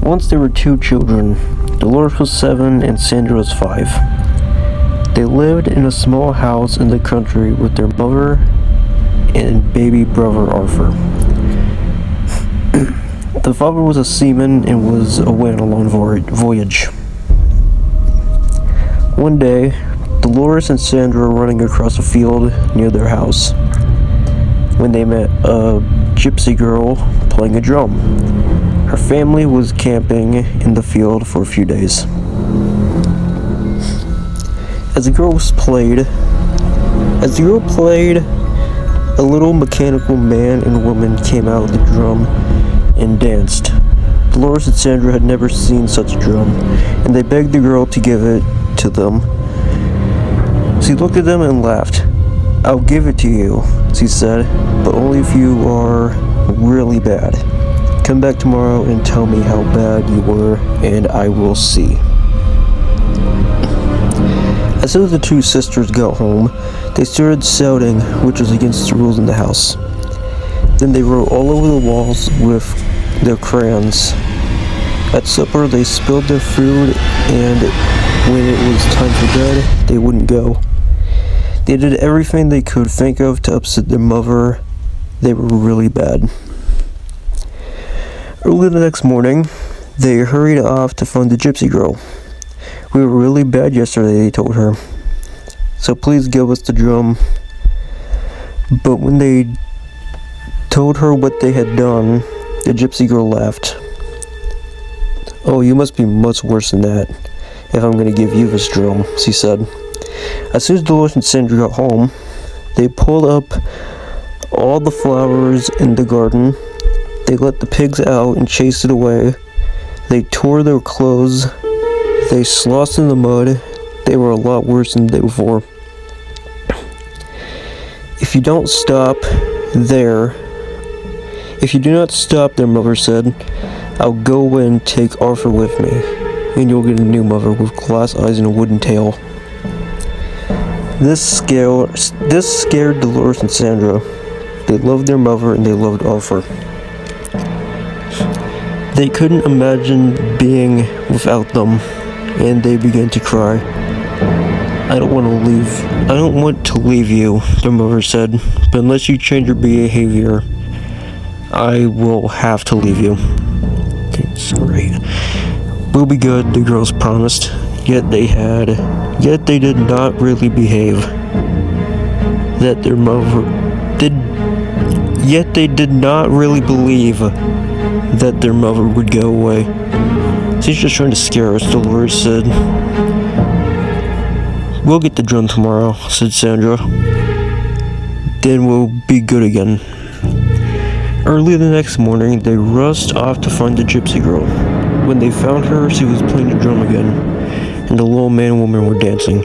Once there were two children. Dolores was 7 and Sandra was 5. They lived in a small house in the country with their mother and baby brother Arthur. The father was a seaman and was away on a long voyage. One day, Dolores and Sandra were running across a field near their house when they met a gypsy girl playing a drum. Her family was camping in the field for a few days. As the girl played, a little mechanical man and woman came out of the drum and danced. Dolores and Sandra had never seen such a drum, and they begged the girl to give it to them. She looked at them and laughed. "I'll give it to you," she said, "but only if you are really bad. Come back tomorrow and tell me how bad you were, and I will see." As soon as the two sisters got home, they started shouting, which was against the rules in the house. Then they wrote all over the walls with their crayons. At supper, they spilled their food, and when it was time for bed, they wouldn't go. They did everything they could think of to upset their mother. They were really bad. Early the next morning, they hurried off to find the gypsy girl. "We were really bad yesterday," they told her. "So please give us the drum." But when they told her what they had done, the gypsy girl laughed. "Oh, you must be much worse than that, if I'm going to give you this drum," she said. As soon as Dolores and Sandra got home, they pulled up all the flowers in the garden. They let the pigs out and chased it away. They tore their clothes. They sloshed in the mud. They were a lot worse than the day before. If you do not stop, their mother said, "I'll go away and take Arthur with me, and you'll get a new mother with glass eyes and a wooden tail." This scared Dolores and Sandra. They loved their mother and they loved Arthur. They couldn't imagine being without them, and they began to cry. I don't want to leave you," their mother said, "but unless you change your behavior, I will have to leave you." Okay, sorry. "We'll be good," the girls promised. Yet they did not really behave. They did not really believe that their mother would go away. "She's just trying to scare us," Dolores said. "We'll get the drum tomorrow," said Sandra. "Then we'll be good again." Early the next morning, they rushed off to find the gypsy girl. When they found her, she was playing the drum again, and the little man and woman were dancing.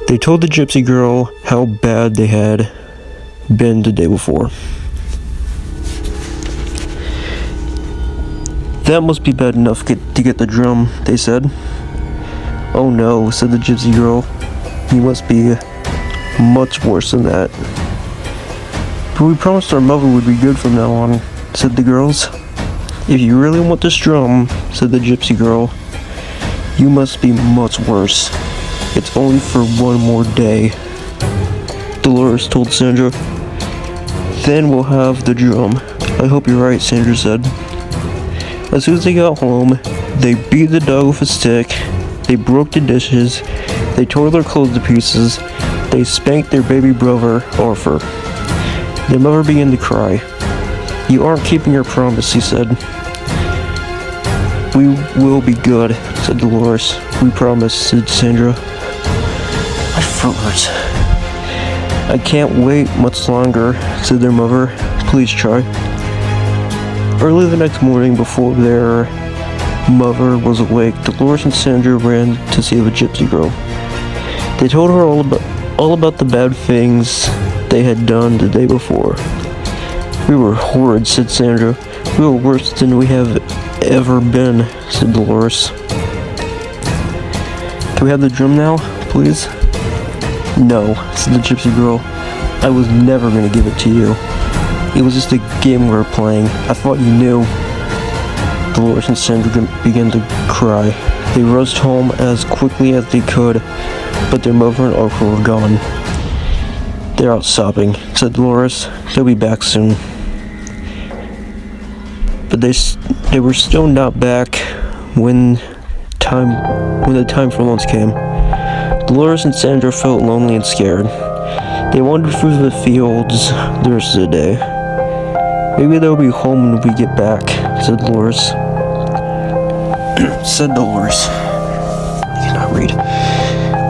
They told the gypsy girl how bad they had been the day before. "That must be bad enough to get the drum," they said. "Oh no," said the gypsy girl. "You must be much worse than that." "But we promised our mother would be good from now on," said the girls. "If you really want this drum," said the gypsy girl, "you must be much worse. It's only for one more day." Dolores told Sandra. "Then we'll have the drum." "I hope you're right," Sandra said. As soon as they got home, they beat the dog with a stick, they broke the dishes, they tore their clothes to pieces, they spanked their baby brother, Arthur. Their mother began to cry. "You aren't keeping your promise," she said. "We will be good," said Dolores. "We promise," said Sandra. My throat hurts. "I can't wait much longer," said their mother. "Please try." Early the next morning, before their mother was awake, Dolores and Sandra ran to see the gypsy girl. They told her all about the bad things they had done the day before. "We were horrid," said Sandra. "We were worse than we have ever been," said Dolores. "Can we have the drum now, please?" "No," said the gypsy girl. "I was never going to give it to you. It was just a game we were playing. I thought you knew." Dolores and Sandra began to cry. They rushed home as quickly as they could, but their mother and Arthur were gone. "They're out sobbing," said Dolores. "They'll be back soon." But they were still not back when the time for lunch came. Dolores and Sandra felt lonely and scared. They wandered through the fields the rest of the day. "Maybe they'll be home when we get back," said Dolores. I cannot read.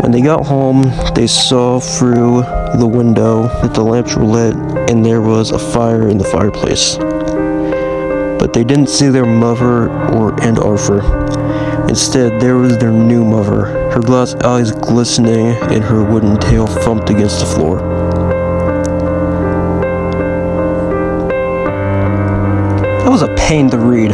When they got home, they saw through the window that the lamps were lit and there was a fire in the fireplace. But they didn't see their mother and Arthur. Instead, there was their new mother, her glass eyes glistening and her wooden tail thumped against the floor. That was a pain to read.